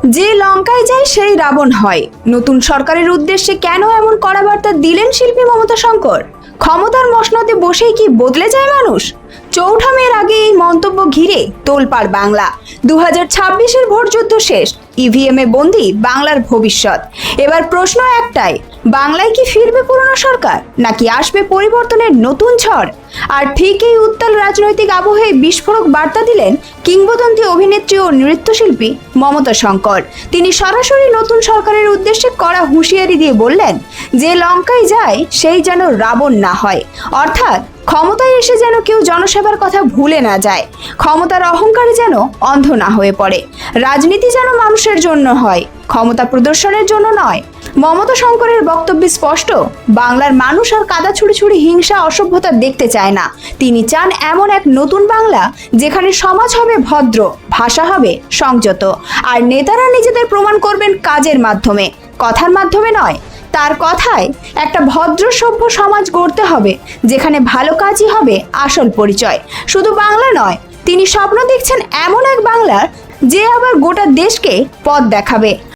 যে লঙ্কায় যায় সেই রাবণ হয়। নতুন সরকারের উদ্দেশ্যে কেন এমন কড়া বার্তা দিলেন শিল্পী মমতা শঙ্কর? ক্ষমতার মসনদে বসেই কি বদলে যায় মানুষ? চৌঠা মের আগে এই মন্তব্য ঘিরে তোলপাড় বাংলা। 2026-এর ভোটযুদ্ধ শেষ, ইভিএম এ বন্দী বাংলার ভবিষ্যৎ। এবার প্রশ্ন একটাই, বাংলায় কি ফিরবে পুরনো সরকার, নাকি আসবে পরিবর্তনের নতুন ঝড়? আর ঠিক এই উত্তাল রাজনৈতিক আবহে বিস্ফোরক বার্তা দিলেন কিংবদন্তি অভিনেত্রী ও নৃত্যশিল্পী মমতা শঙ্কর। তিনি সরাসরি নতুন সরকারের উদ্দেশ্যে কড়া হুঁশিয়ারি দিয়ে বললেন, যে লঙ্কায় যায় সেই যেন রাবণ না হয়। অর্থাৎ ক্ষমতায় এসে যেন কেউ জনসেবার কথা ভুলে না যায়, ক্ষমতার অহংকারে যেন অন্ধ না হয়ে পড়ে। রাজনীতি যেন মানুষের জন্য হয়, ক্ষমতা প্রদর্শনের জন্য নয়। মমতা শঙ্করের বক্তব্য স্পষ্ট, বাংলার মানুষ আর কাদা ছুড়ে ছুড়ে হিংসা অসভ্যতা দেখতে চায় না। তিনি চান এমন এক নতুন বাংলা যেখানে সমাজ হবে ভদ্র, ভাষা হবে সংযত, আর নেতারা নিজেদের প্রমাণ করবেন কাজের মাধ্যমে, কথার মাধ্যমে নয়। তার কথায় একটা ভদ্র সভ্য সমাজ গড়তে হবে যেখানে ভালো কাজই হবে আসল পরিচয়। শুধু বাংলা নয়, তিনি স্বপ্ন দেখছেন এমন এক বাংলার যে আবার গোটা দেশকে পথ দেখাবে।